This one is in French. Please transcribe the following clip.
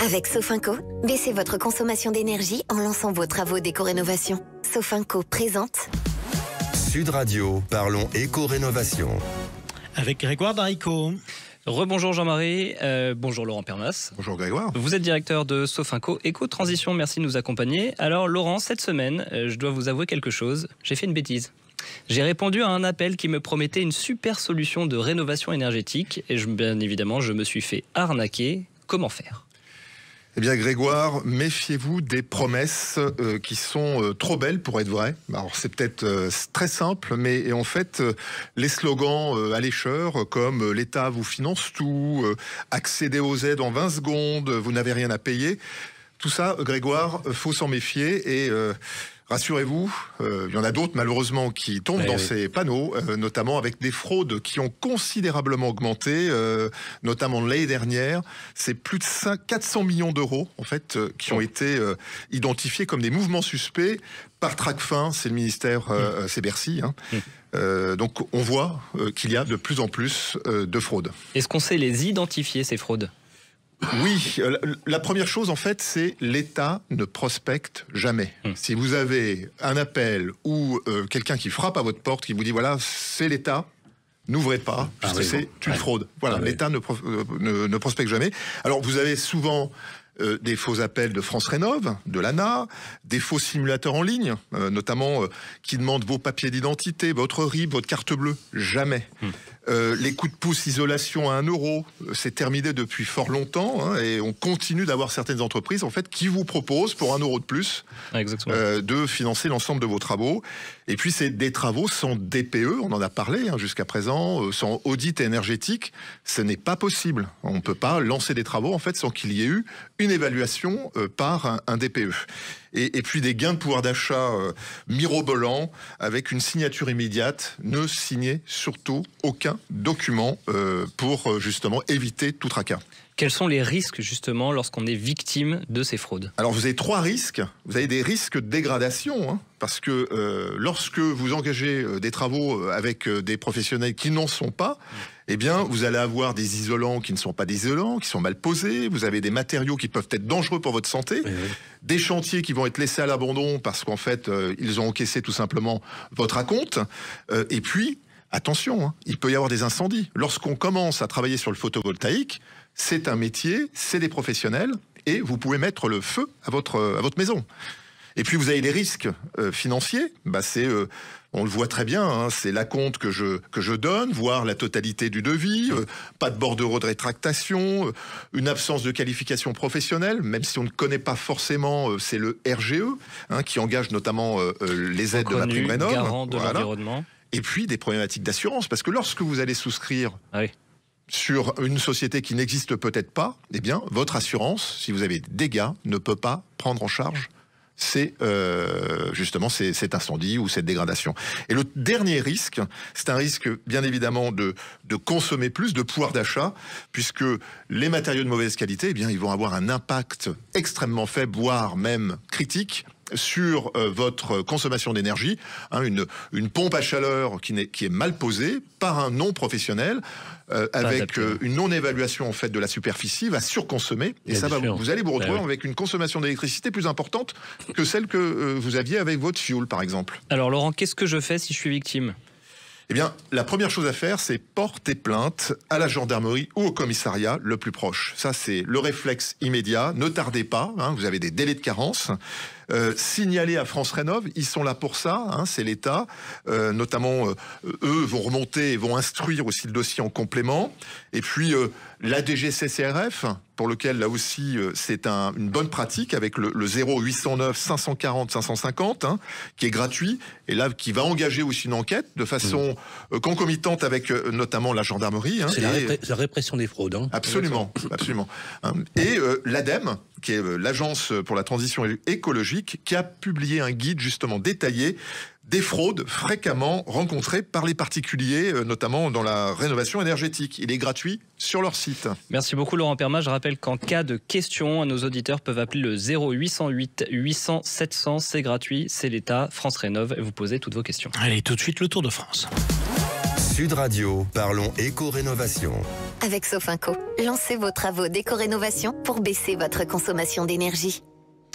Avec Sofinco, baissez votre consommation d'énergie en lançant vos travaux d'éco-rénovation. Sofinco présente Sud Radio, parlons éco-rénovation. Avec Grégoire Darico. Rebonjour Jean-Marie, bonjour Laurent Pernas. Bonjour Grégoire. Vous êtes directeur de Sofinco Éco-Transition, merci de nous accompagner. Alors Laurent, cette semaine, je dois vous avouer quelque chose, j'ai fait une bêtise. J'ai répondu à un appel qui me promettait une super solution de rénovation énergétique et bien évidemment, je me suis fait arnaquer. Comment faire ? Eh bien Grégoire, méfiez-vous des promesses qui sont trop belles pour être vraies. Alors c'est peut-être très simple, mais en fait les slogans allécheurs comme l'État vous finance tout, accédez aux aides en 20 secondes, vous n'avez rien à payer, tout ça Grégoire, faut s'en méfier et rassurez-vous, il y en a d'autres malheureusement qui tombent dans ces panneaux, notamment avec des fraudes qui ont considérablement augmenté, notamment l'année dernière. C'est plus de 400 millions d'euros en fait qui ont été identifiés comme des mouvements suspects par Tracfin, c'est le ministère, c'est Bercy. Donc on voit qu'il y a de plus en plus de fraudes. Est-ce qu'on sait les identifier, ces fraudes ? Oui, la première chose en fait, c'est l'État ne prospecte jamais. Si vous avez un appel ou quelqu'un qui frappe à votre porte, qui vous dit voilà, c'est l'État, n'ouvrez pas, puisque c'est une fraude. Voilà, l'État ne prospecte jamais. Alors vous avez souvent des faux appels de France Rénov, de l'ANA, des faux simulateurs en ligne, notamment qui demandent vos papiers d'identité, votre RIB, votre carte bleue. Jamais. Les coups de pouce isolation à 1 euro, c'est terminé depuis fort longtemps, et on continue d'avoir certaines entreprises en fait qui vous proposent pour 1 euro de plus de financer l'ensemble de vos travaux. Et puis c'est des travaux sans DPE, on en a parlé jusqu'à présent, sans audit énergétique, ce n'est pas possible. On ne peut pas lancer des travaux en fait sans qu'il y ait eu une évaluation par un DPE. Et puis des gains de pouvoir d'achat mirobolants avec une signature immédiate. Ne signez surtout aucun document pour justement éviter tout tracas. Quels sont les risques justement lorsqu'on est victime de ces fraudes ? Alors vous avez 3 risques. Vous avez des risques de dégradation, parce que lorsque vous engagez des travaux avec des professionnels qui n'en sont pas, eh bien vous allez avoir des isolants qui ne sont pas des isolants, qui sont mal posés. Vous avez des matériaux qui peuvent être dangereux pour votre santé, des chantiers qui vont être laissés à l'abandon parce qu'en fait ils ont encaissé tout simplement votre acompte. Et puis attention, il peut y avoir des incendies. Lorsqu'on commence à travailler sur le photovoltaïque, c'est un métier, c'est des professionnels, et vous pouvez mettre le feu à votre maison. Et puis vous avez les risques financiers, on le voit très bien, c'est l'acompte que je donne, voire la totalité du devis, pas de bordereau de rétractation, une absence de qualification professionnelle, même si on ne connaît pas forcément, c'est le RGE, qui engage notamment les aides de MaPrimeRénov'. Garant de l'environnement. Et puis des problématiques d'assurance, parce que lorsque vous allez souscrire sur une société qui n'existe peut-être pas, eh bien votre assurance, si vous avez des dégâts, ne peut pas prendre en charge justement cet incendie ou cette dégradation. Et le dernier risque, c'est un risque bien évidemment de consommer plus, de pouvoir d'achat, puisque les matériaux de mauvaise qualité, eh bien ils vont avoir un impact extrêmement faible, voire même critique, sur votre consommation d'énergie, une pompe à chaleur qui est mal posée par un non professionnel, avec une non-évaluation en fait de la superficie, va surconsommer, et ça vous allez vous retrouver avec une consommation d'électricité plus importante que celle que vous aviez avec votre fioul par exemple. Alors Laurent, qu'est-ce que je fais si je suis victime ? Eh bien, la première chose à faire, c'est porter plainte à la gendarmerie ou au commissariat le plus proche. Ça, c'est le réflexe immédiat. Ne tardez pas, vous avez des délais de carence. Signalez à France Rénov', ils sont là pour ça, c'est l'État. Notamment, eux vont remonter et vont instruire aussi le dossier en complément. Et puis, la DGCCRF, pour lequel là aussi c'est une bonne pratique avec le 0809 540 550 qui est gratuit et là qui va engager aussi une enquête de façon concomitante avec notamment la gendarmerie. C'est la répression des fraudes. Absolument, absolument. Et l'ADEME, qui est l'agence pour la transition écologique, qui a publié un guide justement détaillé des fraudes fréquemment rencontrées par les particuliers, notamment dans la rénovation énergétique. Il est gratuit sur leur site. Merci beaucoup Laurent Permas. Je rappelle qu'en cas de questions, nos auditeurs peuvent appeler le 0808 800 700. C'est gratuit, c'est l'État, France Rénov', et vous posez toutes vos questions. Allez, tout de suite le Tour de France. Sud Radio, parlons éco-rénovation. Avec Sofinco, lancez vos travaux d'éco-rénovation pour baisser votre consommation d'énergie.